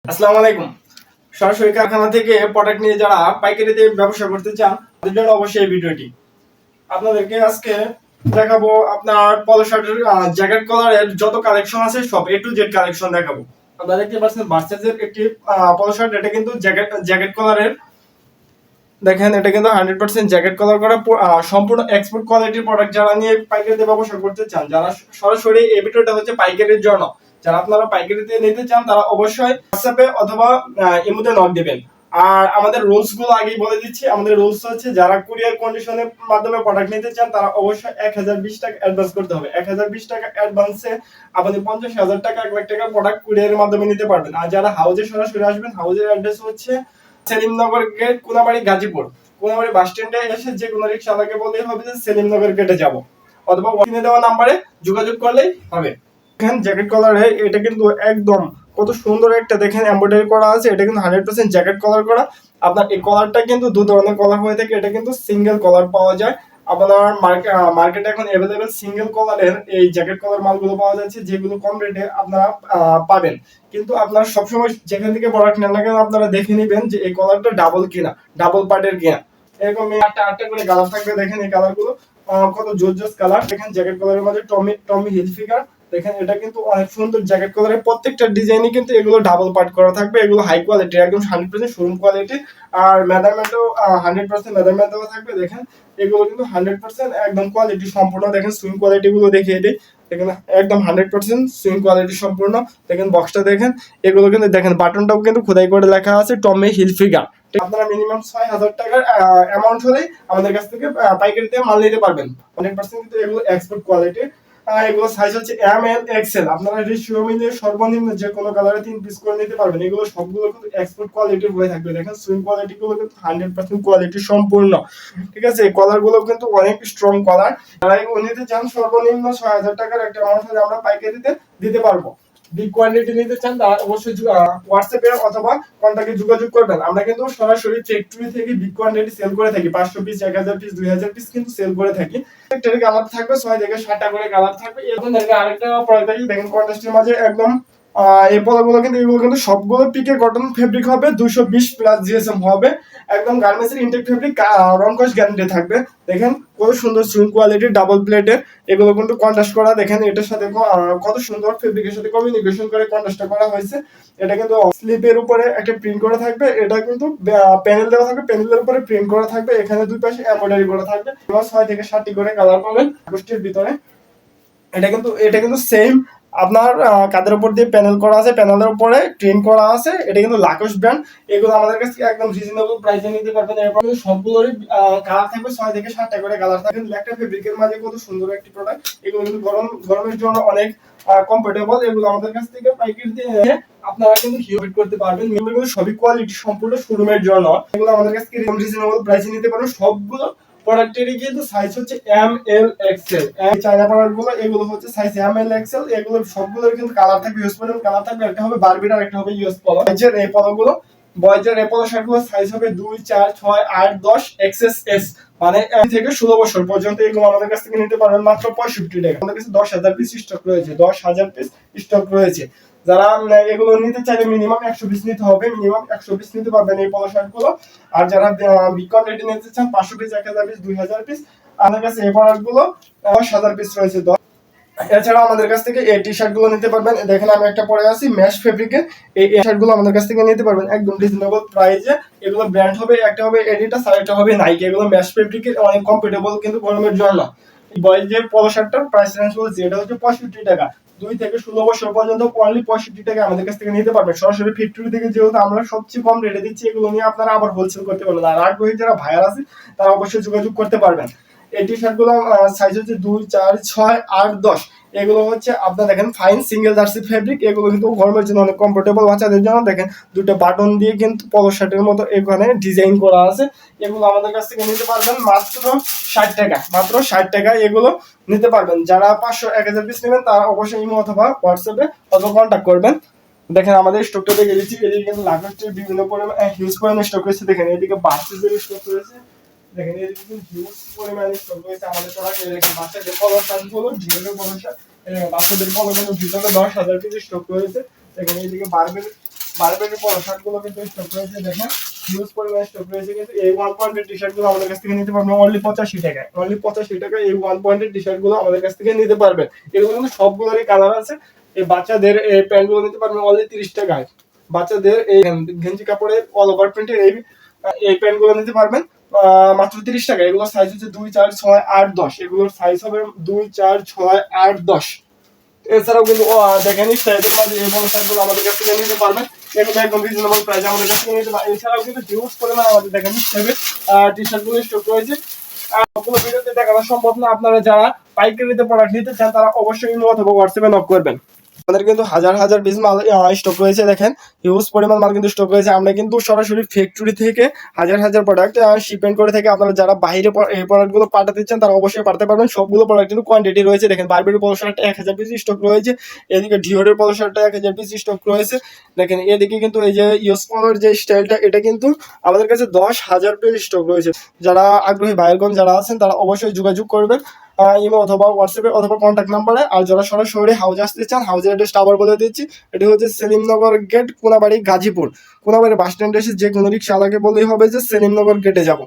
আসসালামু আলাইকুম। সরাসরি কারখানা থেকে প্রোডাক্ট নিয়ে যারা পাইকারিতে ব্যবসা করতে চান তাদের জন্য অবশ্যই এই ভিডিওটি। আপনাদেরকে আজকে দেখাবো আপনার পলো শার্টের জ্যাকেট কলারের যত কালেকশন আছে সব A to Z কালেকশন দেখাবো। আপনারা দেখতে পাচ্ছেন ভার্সেসের একটি পলো শার্ট, এটা কিন্তু জ্যাকেট কলারের। দেখেন এটা কিন্তু 100% জ্যাকেট কলার করা সম্পূর্ণ এক্সপোর্ট কোয়ালিটির প্রোডাক্ট। যারা নিয়ে পাইকারিতে ব্যবসা করতে চান, যারা সরাসরি এই ভিডিওটা হচ্ছে পাইকারির জন্য, যারা আপনারা পাইকারিতে নিতে চান তারা অবশ্যই হোয়াটসঅ্যাপে অথবা ইমোতে নক দিবেন। আর আমাদের রুলস গুলো আগেই বলে দিচ্ছি। আমাদের রুলস হচ্ছে যারা কুরিয়ার কন্ডিশনের মাধ্যমে প্রোডাক্ট নিতে চান তারা অবশ্যই 1020 টাকা অ্যাডভান্স করতে হবে। 1020 টাকা অ্যাডভান্সে আপনি 50,000 টাকা 1 লাখ টাকা প্রোডাক্ট কুরিয়ারের মাধ্যমে নিতে পারবেন। আর যারা হাউজে সরাসরি আসবেন, হাউজের অ্যাড্রেস হচ্ছে সেলিমনগর গেট, কোনাবাড়ি, গাজীপুর। কোনাবাড়ি বাস স্ট্যান্ডে এসে যে কোনো রিকশাওয়ালাকে বললেই হবে যে সেলিমনগর গেটে যাব, অথবা ওখানে দেওয়া নাম্বারে যোগাযোগ করলেই হবে। দেখেন জ্যাকেট কলারে এটা কিন্তু একদম কত সুন্দর একটা দেখেন এমব্রয়ডারি করা আছে। এটা কিন্তু 100% জ্যাকেট কলার করা। আপনার এই কলারটা কিন্তু দু ধরনের কলার হয়ে থাকে। এটা কিন্তু সিঙ্গেল কলার পাওয়া যায়। আপনার মার্কেটে এখন अवेलेबल সিঙ্গেল কলারের এই জ্যাকেট কলার মালগুলো পাওয়া যাচ্ছে, যেগুলো কম রেটে আপনারা পাবেন। কিন্তু আপনারা সবসময় যেখান থেকে প্রোডাক্ট নেন না কেন আপনারা দেখে নেবেন যে এই কলারটা ডাবল কিনা, ডাবল পার্টের কিনা। এরকম আটটা করে কালার থাকবে। দেখেন এই কালারগুলো কত জোস কালার। দেখেন জ্যাকেট কলারের মধ্যে টমি হিল ফিগার। দেখেন এটা কিন্তু অনেক সুন্দর জ্যাকেট কলারের প্রত্যেকটা ডিজাইনই কিন্তু এগুলো ডাবল পার্ট করা থাকবে। এগুলো হাই কোয়ালিটি, একদম 100% শোরুম কোয়ালিটি। আর মেজারমেন্টও 100% মেজারমেন্ট দেওয়া থাকবে। দেখেন এগুলো কিন্তু 100% একদম কোয়ালিটি সম্পূর্ণ। দেখেন সুইং কোয়ালিটি গুলো দেখিয়ে দিই। দেখেন একদম 100% সুইং কোয়ালিটি সম্পূর্ণ। দেখেন বক্সটা দেখেন, এগুলো কিন্তু দেখেন বাটনটাও কিন্তু খোদাই করে লেখা আছে টমি হিল ফিগার। আপনারা মিনিমাম 6,000 টাকার অ্যামাউন্ট হলেই আমাদের কাছ থেকে পাইকারিতে মাল নিতে পারবেন। 100% কিন্তু এগুলো এক্সপোর্ট কোয়ালিটি। এগুলো সাইজ হচ্ছে ML XL। আপনারা রেশিও মিলিয়ে সর্বনিম্ন যে কোনো কালারে 3 পিস করে নিতে পারবেন। এগুলো সবগুলো কিন্তু এক্সপোর্ট কোয়ালিটির হয়ে থাকবে। দেখেন সুইং কোয়ালিটি গুলো কিন্তু 100% কোয়ালিটি সম্পূর্ণ। ঠিক আছে, কলার গুলো কিন্তু অনেক স্ট্রং কলার। যারা এগুলো নিতে চান সর্বনিম্ন 6,000 টাকার একটা অ্যামাউন্ট হলে আমরা পাইকারিতে দিতে পারবো। বিগ কোয়ান্টিটি নিতে চান তারা অবশ্যই হোয়াটসঅ্যাপে অথবা কন্টাক্টে যোগাযোগ করবেন। আমরা কিন্তু সরাসরি ফ্যাক্টরি থেকে বিগ কোয়ান্টিটি সেল করে থাকি। 500 পিস, 1000 পিস, 2000 পিস কিন্তু সেল করে থাকি। প্রত্যেকটার কালার থাকবে 6 থেকে 7টা করে কালার থাকবে। এখন দেখেন আরেকটা প্রোডাক্ট দেখেন কন্ট্রাস্টের মাঝে একদম এই পলাগুলো কিন্তু এগুলো কিন্তু সবগুলো পিকে কটন ফেব্রিক হবে। 220 প্লাস জিএসএম হবে। একদম গার্মেন্টসের ইনটেক ফেব্রিক, রং কস গ্যারান্টি থাকবে। দেখেন কত সুন্দর সুইং কোয়ালিটি, ডাবল প্লেটের। এগুলো কিন্তু কন্ট্রাস্ট করা। দেখেন এটার সাথে কত সুন্দর ফেব্রিকের সাথে কমিউনিকেশন করে কন্ট্রাস্টটা করা হয়েছে। এটা কিন্তু স্লিপের উপরে একটা প্রিন্ট করা থাকবে। এটা কিন্তু প্যানেল দেওয়া থাকবে, প্যানেলের উপরে প্রিন্ট করা থাকবে। এখানে দুই পাশে এমব্রয়ডারি করা থাকবে। 6 থেকে 7টি করে কালার পাবেন গোষ্ঠীর ভিতরে। এটা কিন্তু সেম আপনার কাদের উপর দিয়ে প্যানেল করা আছে, প্যানেলের উপরে ট্রেন করা আছে। এটা কিন্তু লাকোস ব্র্যান্ড। এগুলো আমাদের কাছে একদম রিজনেবল প্রাইসে নিতে পারবেন। এরপর কিন্তু সবগুলোরই কালার থাকবে 6 থেকে 7টা করে কালার থাকবে। একটা ফেব্রিকের মাঝে কত সুন্দর একটি প্রোডাক্ট। এগুলো কিন্তু গরমের জন্য অনেক কমফোর্টেবল। এগুলো আমাদের কাছ থেকে পাইকারিতে আপনারা কিন্তু হিউজ করতে পারবেন। এগুলো সবই কোয়ালিটি সম্পূর্ণ শোরুমের জন্য। এগুলো আমাদের কাছ থেকে রিজনেবল প্রাইসে নিতে পারবেন। সবগুলো প্রোডাক্টেরই কিন্তু সাইজ হচ্ছে ML XL। চায়না প্রোডাক্ট গুলো এগুলো হচ্ছে সাইজ ML XL। এগুলো সবগুলোর কিন্তু কালার থাকবে, ইউজ পলো কালার থাকবে। একটা হবে বারবিট আর একটা হবে ইউএস পলো। এই পলোগুলো বয়েজের এই পলো শার্ট গুলো সাইজ হবে 2, 4, 6, 8, 10 XS। মানে থেকে 16 বছর পর্যন্ত এগুলো আমাদের কাছ থেকে নিতে পারবেন মাত্র 65 টাকা। আমাদের কাছে 10,000 পিস স্টক রয়েছে, 10,000 পিস স্টক রয়েছে। যারা এগুলো নিতে চাইলে মিনিমাম 100 পিস নিতে হবে। মিনিমাম 100 পিস নিতে পারবেন এই পলো শার্ট গুলো। আর যারা বিগ কোয়ান্টিটি নিতে চান 500 পিস, 1000 পিস, 2000 পিস, আমাদের কাছে এই প্রোডাক্ট গুলো 10,000 পিস রয়েছে। এছাড়াও আমাদের কাছ থেকে এই টি শার্ট গুলো নিতে পারবেন। দেখেন আমি একটা পরে আছি ম্যাশ ফেব্রিকের। এই শার্ট গুলো আমাদের কাছ থেকে নিতে পারবেন একদম রিজনেবল প্রাইসে। এগুলো ব্র্যান্ড হবে, একটা হবে এডিডাস আর একটা হবে নাইকি। এগুলো ম্যাশ ফেব্রিকের, অনেক কমফোর্টেবল কিন্তু গরমের জন্য। বয়েজ যে পলো শার্টটার প্রাইস রেঞ্জ বলছি এটা হচ্ছে 65 টাকা। 2 থেকে 16 বছর পর্যন্ত অনলি 65 টাকা আমাদের কাছ থেকে নিতে পারবেন। সরাসরি ফ্যাক্টরি থেকে যেহেতু আমরা সবচেয়ে কম রেটে দিচ্ছি, এগুলো নিয়ে আপনারা আবার হোলসেল করতে পারবেন। আর আগ্রহী যারা ভাইয়ার আছে তারা অবশ্যই যোগাযোগ করতে পারবেন। এই টি শার্ট গুলো সাইজ হচ্ছে 2, 4, 6, 8, 10। এগুলো হচ্ছে আপনার দেখেন ফাইন সিঙ্গেল জার্সি ফেব্রিক। এগুলো কিন্তু গরমের জন্য অনেক কমফোর্টেবল। বাচ্চাদের জন্য দেখেন দুটো বাটন দিয়ে কিন্তু পলো শার্টের মতো এখানে ডিজাইন করা আছে। এগুলো আমাদের কাছ থেকে নিতে পারবেন মাত্র 60 টাকা। মাত্র 60 টাকা এগুলো নিতে পারবেন। যারা 500, 1000 পিস নেবেন তারা অবশ্যই ইমো অথবা হোয়াটসঅ্যাপে অথবা কন্ট্যাক্ট করবেন। দেখেন আমাদের স্টকটা দেখে দিচ্ছি। এদিকে কিন্তু লাকোস্টের বিভিন্ন পরিমাণ হিউজ পরিমাণে স্টক রয়েছে। দেখেন এদিকে বার্সেসের স্টক রয়েছে। দেখেন এদিকে কিন্তু হিউজ পরিমাণে স্টক রয়েছে আমাদের প্রোডাক্ট। দেখেন বাচ্চাদের পলো শার্ট গুলো, ঝিলের পলো শার্ট, বাচ্চাদের পলো কিন্তু ভিতরে 10,000 পিস স্টক রয়েছে। দেখেন এইদিকে বারবেল বারবেরি পলো শার্ট গুলো কিন্তু স্টক রয়েছে, দেখেন হিউজ পরিমাণ স্টক রয়েছে। কিন্তু এই 1 পয়েন্টের টি শার্ট গুলো আমাদের কাছ থেকে নিতে পারবেন অনলি 85 টাকায়। অনলি 85 টাকায় এই 1 পয়েন্টের টি শার্ট গুলো আমাদের কাছ থেকে নিতে পারবেন। এগুলো কিন্তু সবগুলোরই কালার আছে। এই বাচ্চাদের এই প্যান্ট গুলো নিতে পারবেন অনলি 30 টাকায়। বাচ্চাদের এই গেঞ্জি কাপড়ের অল ওভার প্রিন্টের এই প্যান্ট গুলো নিতে পারবেন মাত্র 30 টাকা। এগুলো সাইজ হচ্ছে 2, 4, 6, 8, 10। এগুলোর সাইজ হবে 2, 4, 6, 8, 10। এছাড়াও কিন্তু দেখেন স্টাইলের মাঝে এই পলো শার্ট গুলো আমাদের কাছ থেকে নিতে পারবেন। এগুলো একদম রিজনেবল প্রাইসে আমাদের কাছ থেকে নিতে পারবেন। এছাড়াও কিন্তু হিউজ পরিমাণ আমাদের দেখেন স্টাইলের টি শার্ট গুলো স্টক রয়েছে। সবগুলো ভিডিওতে দেখানো সম্ভব না। আপনারা যারা পাইকারিতে প্রোডাক্ট নিতে চান তারা অবশ্যই ইমো অথবা হোয়াটসঅ্যাপে নক করবেন। আমাদের কিন্তু হাজার হাজার পিস মাল স্টক রয়েছে, দেখেন হিউজ পরিমাণ মাল কিন্তু স্টক রয়েছে। আমরা কিন্তু সরাসরি ফ্যাক্টরি থেকে হাজার হাজার প্রোডাক্ট শিপমেন্ট করে থাকি। আপনারা যারা বাইরে এই প্রোডাক্টগুলো পাঠাতে চান তারা অবশ্যই পাঠাতে পারবেন। সবগুলো প্রোডাক্ট কিন্তু কোয়ান্টিটি রয়েছে। দেখেন বারবেরি পলো শার্ট 1000 পিস স্টক রয়েছে। এদিকে ডিওরের পলো শার্ট 1000 পিস স্টক রয়েছে। দেখেন এদিকে কিন্তু এই যে ইউস পলোর যে স্টাইলটা এটা কিন্তু আমাদের কাছে 10,000 পিস স্টক রয়েছে। যারা আগ্রহী ভাইয়েরগণ যারা আছেন তারা অবশ্যই যোগাযোগ করবেন ইমো অথবা হোয়াটসঅ্যাপে অথবা কন্ট্যাক্ট নাম্বারে। আর যারা সরাসরি হাউজে আসতে চান হাউজের অ্যাড্রেসটা আবার বলে দিচ্ছি। এটি হচ্ছে সেলিমনগর গেট, কোনাবাড়ি, গাজীপুর। কোনাবাড়ি বাস স্ট্যান্ডে এসে যে কোনো রিক্সাওয়ালাকে বললেই হবে যে সেলিমনগর গেটে যাব।